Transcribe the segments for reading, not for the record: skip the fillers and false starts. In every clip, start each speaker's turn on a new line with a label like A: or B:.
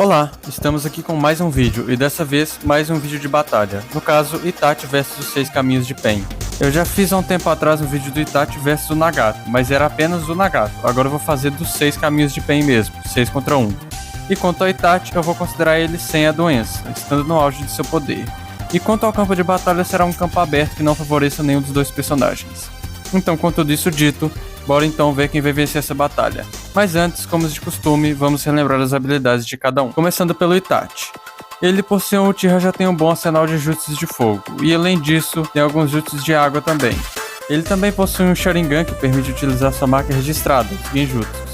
A: Olá, estamos aqui com mais um vídeo e dessa vez mais um vídeo de batalha, no caso Itachi vs os 6 caminhos de Pain. Eu já fiz há um tempo atrás um vídeo do Itachi vs o Nagato, mas era apenas o Nagato, agora eu vou fazer dos 6 caminhos de Pain mesmo, 6 contra 1. E quanto ao Itachi, eu vou considerar ele sem a doença, estando no auge de seu poder. E quanto ao campo de batalha, será um campo aberto que não favoreça nenhum dos dois personagens. Então, com tudo isso dito, bora então ver quem vai vencer essa batalha. Mas antes, como de costume, vamos relembrar as habilidades de cada um. Começando pelo Itachi. Ele, por ser um Uchiha, já tem um bom arsenal de jutsus de fogo, e além disso, tem alguns jutsus de água também. Ele também possui um Sharingan que permite utilizar sua marca registrada, os Genjutsus.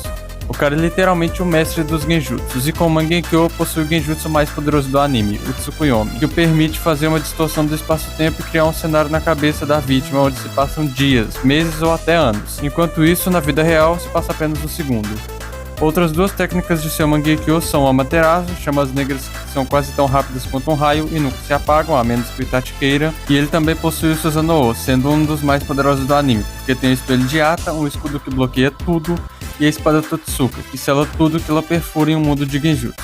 A: O cara é literalmente o mestre dos Genjutsus, e com o Mangekyou possui o Genjutsu mais poderoso do anime, o Tsukuyomi, que o permite fazer uma distorção do espaço-tempo e criar um cenário na cabeça da vítima onde se passam dias, meses ou até anos. Enquanto isso, na vida real, se passa apenas um segundo. Outras duas técnicas de seu Mangekyou são o Amaterasu, chamas negras que são quase tão rápidas quanto um raio e nunca se apagam, a menos que o Itachi queira, e ele também possui o Susanoo, sendo um dos mais poderosos do anime, porque tem o espelho de Ata, um escudo que bloqueia tudo, e a espada Totsuka, que sela tudo que ela perfura em um mundo de Genjutsu.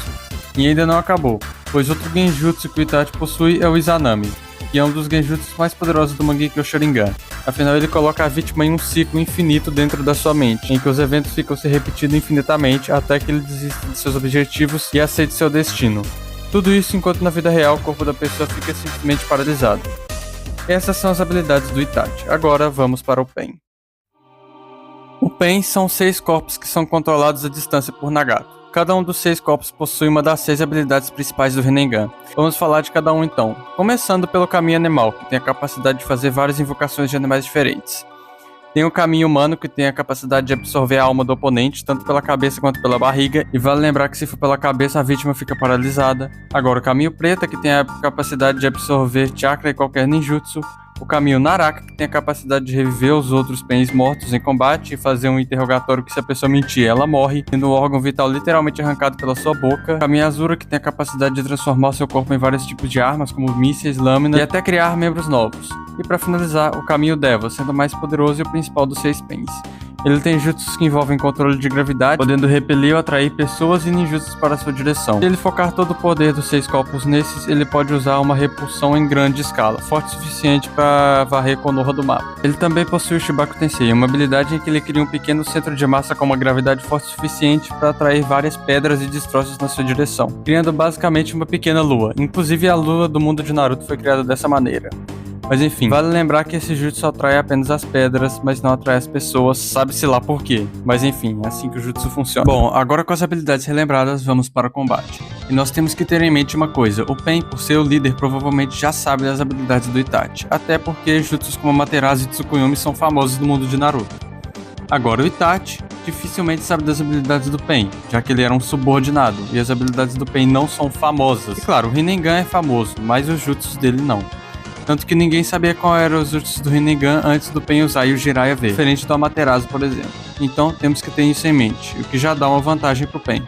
A: E ainda não acabou, pois outro Genjutsu que o Itachi possui é o Izanami, que é um dos Genjutsus mais poderosos do Mangekyou Sharingan. Afinal, ele coloca a vítima em um ciclo infinito dentro da sua mente, em que os eventos ficam se repetindo infinitamente até que ele desista de seus objetivos e aceite seu destino. Tudo isso enquanto na vida real o corpo da pessoa fica simplesmente paralisado. Essas são as habilidades do Itachi. Agora vamos para o Pain. O Pain são 6 corpos que são controlados à distância por Nagato. Cada um dos 6 corpos possui uma das 6 habilidades principais do Rinnegan. Vamos falar de cada um então, começando pelo caminho animal, que tem a capacidade de fazer várias invocações de animais diferentes. Tem o caminho humano, que tem a capacidade de absorver a alma do oponente, tanto pela cabeça quanto pela barriga, e vale lembrar que se for pela cabeça a vítima fica paralisada. Agora o caminho preta, que tem a capacidade de absorver chakra e qualquer ninjutsu. O caminho Naraka, que tem a capacidade de reviver os outros Pains mortos em combate e fazer um interrogatório que se a pessoa mentir, ela morre, tendo o órgão vital literalmente arrancado pela sua boca. O caminho Azura, que tem a capacidade de transformar o seu corpo em vários tipos de armas, como mísseis, lâminas e até criar membros novos. E para finalizar, o caminho Deva, sendo o mais poderoso e o principal dos 6 Pains. Ele tem jutsus que envolvem controle de gravidade, podendo repelir ou atrair pessoas e ninjutsus para sua direção. Se ele focar todo o poder dos 6 corpos nesses, ele pode usar uma repulsão em grande escala, forte o suficiente para varrer Konoha do mapa. Ele também possui o Shibaku Tensei, uma habilidade em que ele cria um pequeno centro de massa com uma gravidade forte o suficiente para atrair várias pedras e destroços na sua direção, criando basicamente uma pequena lua. Inclusive a lua do mundo de Naruto foi criada dessa maneira. Mas enfim, vale lembrar que esse jutsu atrai apenas as pedras, mas não atrai as pessoas, sabe-se lá por quê. Mas enfim, é assim que o jutsu funciona. Bom, agora com as habilidades relembradas, vamos para o combate. E nós temos que ter em mente uma coisa, o Pain, por ser o líder, provavelmente já sabe das habilidades do Itachi, até porque jutsus como Amaterasu e Tsukuyomi são famosos no mundo de Naruto. Agora o Itachi dificilmente sabe das habilidades do Pain, já que ele era um subordinado, e as habilidades do Pain não são famosas. E claro, o Rinnegan é famoso, mas os jutsus dele não. Tanto que ninguém sabia qual eram os jutsus do Rinnegan antes do Pain usar e o Jiraiya ver, diferente do Amaterasu, por exemplo. Então temos que ter isso em mente, o que já dá uma vantagem pro Pain.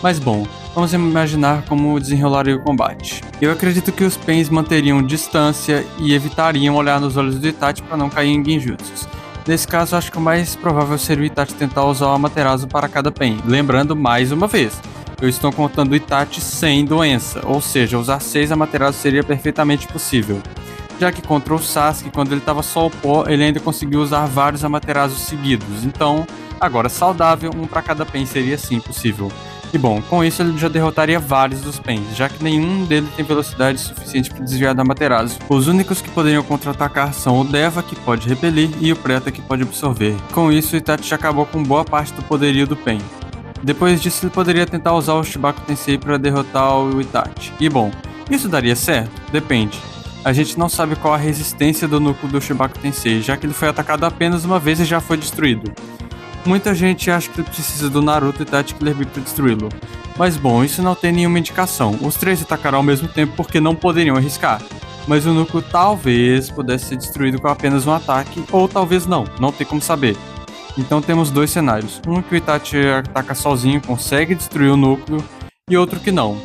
A: Mas bom, vamos imaginar como desenrolaria o combate. Eu acredito que os Pains manteriam distância e evitariam olhar nos olhos do Itachi para não cair em Genjutsus. Nesse caso, acho que o mais provável seria o Itachi tentar usar o Amaterasu para cada Pain. Lembrando mais uma vez, eu estou contando o Itachi sem doença, ou seja, usar 6 Amaterasu seria perfeitamente possível. Já que contra o Sasuke, quando ele estava só o pó, ele ainda conseguiu usar vários Amaterasu seguidos. Então, agora saudável, um para cada Pain seria sim possível. E bom, com isso ele já derrotaria vários dos Pains, já que nenhum deles tem velocidade suficiente para desviar da Amaterasu. Os únicos que poderiam contra-atacar são o Deva, que pode repelir, e o Preta, que pode absorver. Com isso, o Itachi já acabou com boa parte do poderio do Pain. Depois disso, ele poderia tentar usar o Shibaku Tensei para derrotar o Itachi. E bom, isso daria certo? Depende. A gente não sabe qual a resistência do núcleo do Shibaku Tensei, já que ele foi atacado apenas uma vez e já foi destruído. Muita gente acha que ele precisa do Naruto e Itachi Killer Bee para destruí-lo. Mas bom, isso não tem nenhuma indicação. Os 3 atacarão ao mesmo tempo porque não poderiam arriscar. Mas o núcleo talvez pudesse ser destruído com apenas um ataque, ou talvez não tem como saber. Então temos 2 cenários. Um que o Itachi ataca sozinho, consegue destruir o núcleo, e outro que não.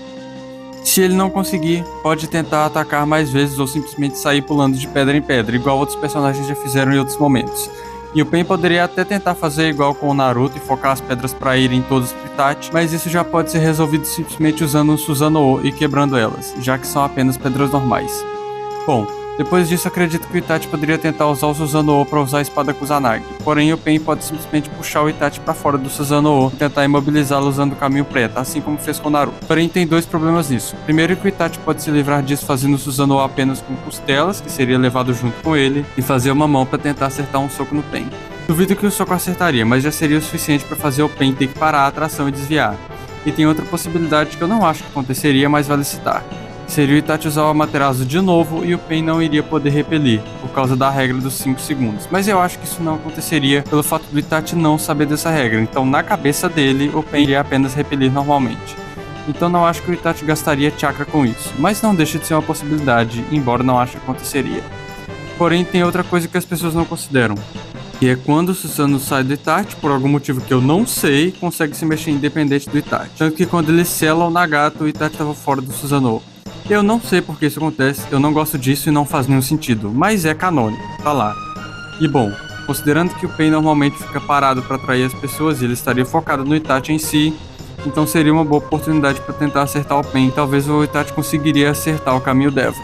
A: Se ele não conseguir, pode tentar atacar mais vezes ou simplesmente sair pulando de pedra em pedra, igual outros personagens já fizeram em outros momentos. E o Pain poderia até tentar fazer igual com o Naruto e focar as pedras para irem todas pro Itachi, mas isso já pode ser resolvido simplesmente usando um Susanoo e quebrando elas, já que são apenas pedras normais. Bom, depois disso acredito que o Itachi poderia tentar usar o Susanoo para usar a espada Kusanagi, porém o Pain pode simplesmente puxar o Itachi para fora do Susanoo e tentar imobilizá-lo usando o caminho preto, assim como fez com o Naruto. Porém tem dois problemas nisso. Primeiro que o Itachi pode se livrar disso fazendo o Susanoo apenas com costelas, que seria levado junto com ele, e fazer uma mão para tentar acertar um soco no Pain. Duvido que o soco acertaria, mas já seria o suficiente para fazer o Pain ter que parar a atração e desviar. E tem outra possibilidade que eu não acho que aconteceria, mas vale citar. Seria o Itachi usar o Amaterasu de novo e o Pain não iria poder repelir, por causa da regra dos 5 segundos. Mas eu acho que isso não aconteceria pelo fato do Itachi não saber dessa regra, então na cabeça dele o Pain iria apenas repelir normalmente. Então não acho que o Itachi gastaria chakra com isso, mas não deixa de ser uma possibilidade, embora não ache que aconteceria. Porém tem outra coisa que as pessoas não consideram, que é quando o Susanoo sai do Itachi, por algum motivo que eu não sei, consegue se mexer independente do Itachi. Tanto que quando ele sela o Nagato, o Itachi estava fora do Susanoo. Eu não sei por que isso acontece, eu não gosto disso e não faz nenhum sentido, mas é canônico, tá lá. E bom, considerando que o Pain normalmente fica parado para atrair as pessoas e ele estaria focado no Itachi em si, então seria uma boa oportunidade para tentar acertar o Pain, talvez o Itachi conseguiria acertar o caminho Deva.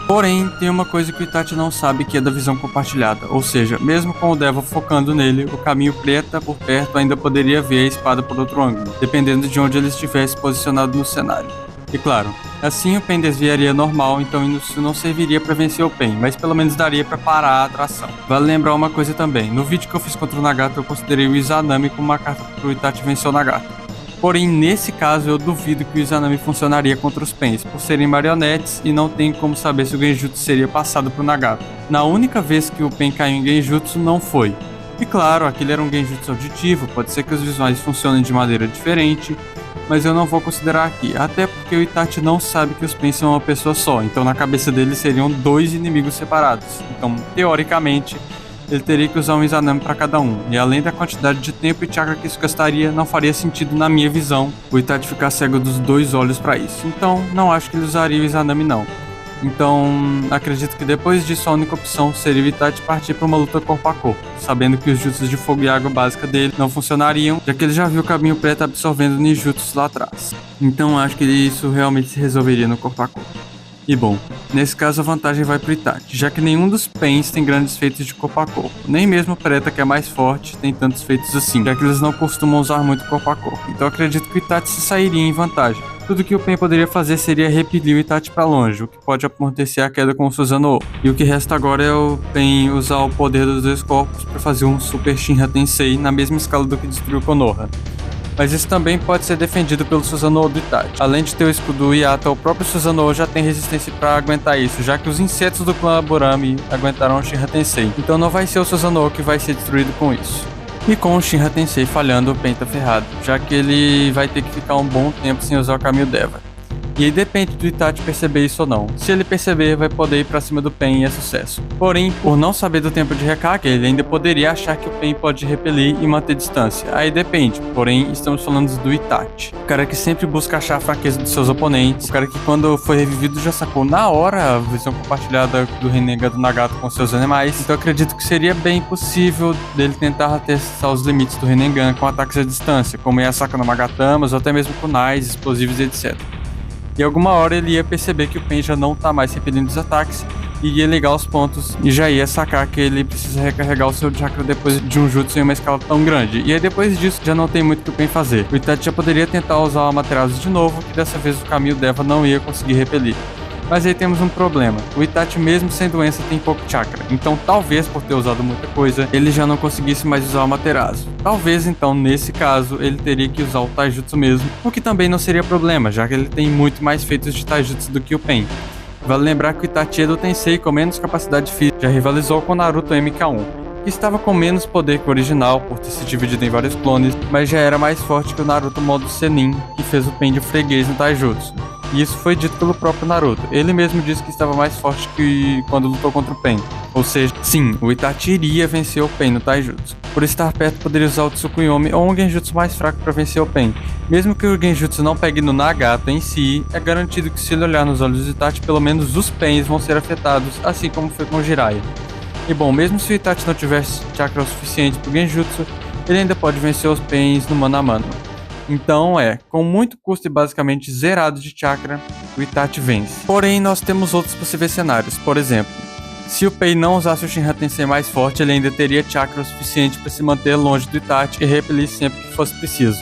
A: Porém, tem uma coisa que o Itachi não sabe, que é da visão compartilhada, ou seja, mesmo com o Deva focando nele, o caminho preta por perto ainda poderia ver a espada por outro ângulo, dependendo de onde ele estivesse posicionado no cenário. E claro, assim o Pain desviaria normal, então isso não serviria para vencer o Pain, mas pelo menos daria para parar a atração. Vale lembrar uma coisa também, no vídeo que eu fiz contra o Nagato eu considerei o Izanami como uma carta para o Itachi vencer o Nagato. Porém, nesse caso eu duvido que o Izanami funcionaria contra os Pains, por serem marionetes e não tem como saber se o Genjutsu seria passado para o Nagato. Na única vez que o Pain caiu em Genjutsu não foi. E claro, aquele era um Genjutsu auditivo, pode ser que os visuais funcionem de maneira diferente, mas eu não vou considerar aqui, até porque o Itachi não sabe que os Pain são uma pessoa só, então na cabeça dele seriam dois inimigos separados, então teoricamente ele teria que usar um Izanami para cada um, e além da quantidade de tempo e chakra que isso gastaria, não faria sentido na minha visão o Itachi ficar cego dos dois olhos para isso, então não acho que ele usaria o Izanami não. Então, acredito que depois disso a única opção seria o Itachi partir para uma luta corpo a corpo, sabendo que os jutsus de fogo e água básica dele não funcionariam, já que ele já viu o caminho preto absorvendo ninjutsus lá atrás. Então acho que isso realmente se resolveria no corpo a corpo. E bom, nesse caso a vantagem vai pro Itachi, já que nenhum dos Pains tem grandes feitos de corpo a corpo, nem mesmo o Preta, que é mais forte, tem tantos feitos assim, já que eles não costumam usar muito corpo a corpo, então acredito que o Itachi se sairia em vantagem. Tudo que o Pain poderia fazer seria repelir o Itachi pra longe, o que pode amortecer a queda com o Susanoo. E o que resta agora é o Pain usar o poder dos dois corpos para fazer um Super Shinra Tensei na mesma escala do que destruiu Konoha. Mas isso também pode ser defendido pelo Susanoo do Itachi. Além de ter o escudo Yato, o próprio Susanoo já tem resistência para aguentar isso, já que os insetos do clã Aburami aguentaram o Shinra Tensei. Então não vai ser o Susanoo que vai ser destruído com isso. E com o Shinra Tensei falhando, o Pain tá ferrado, já que ele vai ter que ficar um bom tempo sem usar o caminho Deva. E aí depende do Itachi perceber isso ou não. Se ele perceber, vai poder ir pra cima do Pain e é sucesso. Porém, por não saber do tempo de recarga, ele ainda poderia achar que o Pain pode repelir e manter distância. Aí depende, porém estamos falando do Itachi. O cara que sempre busca achar a fraqueza dos seus oponentes. O cara que quando foi revivido já sacou na hora a visão compartilhada do renegado Nagato com seus animais. Então acredito que seria bem possível dele tentar testar os limites do Rinnegan com ataques à distância, como Yasaka no Magatamas ou até mesmo kunais, explosivos e etc. E alguma hora ele ia perceber que o Pain já não tá mais repelindo os ataques, e ia ligar os pontos e já ia sacar que ele precisa recarregar o seu chakra depois de um jutsu em uma escala tão grande. E aí depois disso já não tem muito o que o Pain fazer. O Itachi já poderia tentar usar o Amaterasu de novo, que dessa vez o caminho Deva não ia conseguir repelir. Mas aí temos um problema, o Itachi mesmo sem doença tem pouco chakra, então talvez por ter usado muita coisa, ele já não conseguisse mais usar o Amaterasu. Talvez então nesse caso ele teria que usar o Taijutsu mesmo, o que também não seria problema, já que ele tem muito mais feitos de Taijutsu do que o Pain. Vale lembrar que o Itachi é do Tensei com menos capacidade física, já rivalizou com o Naruto MK1, que estava com menos poder que o original por ter se dividido em vários clones, mas já era mais forte que o Naruto modo Senin, que fez o Pain de freguês no Taijutsu. E isso foi dito pelo próprio Naruto. Ele mesmo disse que estava mais forte que quando lutou contra o Pain. Ou seja, sim, o Itachi iria vencer o Pain no Taijutsu. Por estar perto, poderia usar o Tsukuyomi ou um Genjutsu mais fraco para vencer o Pain. Mesmo que o Genjutsu não pegue no Nagato em si, é garantido que se ele olhar nos olhos do Itachi, pelo menos os Pains vão ser afetados, assim como foi com o Jiraiya. E bom, mesmo se o Itachi não tivesse chakra o suficiente pro Genjutsu, ele ainda pode vencer os Pains no mano a mano. Então com muito custo e basicamente zerado de chakra, o Itachi vence. Porém, nós temos outros possíveis cenários. Por exemplo, se o Pain não usasse o Shinra Tensei mais forte, ele ainda teria chakra o suficiente para se manter longe do Itachi e repelir sempre que fosse preciso.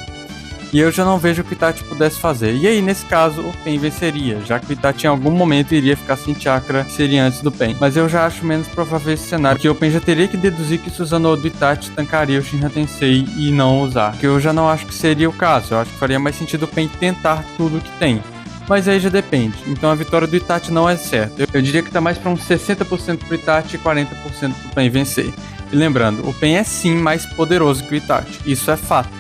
A: E eu já não vejo o que o Itachi pudesse fazer. E aí, nesse caso, o Pain venceria, já que o Itachi em algum momento iria ficar sem chakra, que seria antes do Pain. Mas eu já acho menos provável esse cenário, porque o Pain já teria que deduzir que Susanoo do Itachi tancaria o Shinra Tensei e não usar. Que eu já não acho que seria o caso, eu acho que faria mais sentido o Pain tentar tudo o que tem. Mas aí já depende, então a vitória do Itachi não é certa. Eu diria que tá mais para uns 60% pro Itachi e 40% pro Pain vencer. E lembrando, o Pain é sim mais poderoso que o Itachi, isso é fato.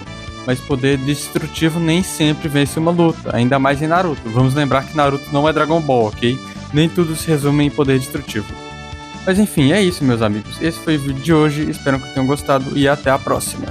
A: Mas poder destrutivo nem sempre vence uma luta, ainda mais em Naruto. Vamos lembrar que Naruto não é Dragon Ball, ok? Nem tudo se resume em poder destrutivo. Mas enfim, é isso, meus amigos. Esse foi o vídeo de hoje, espero que tenham gostado e até a próxima.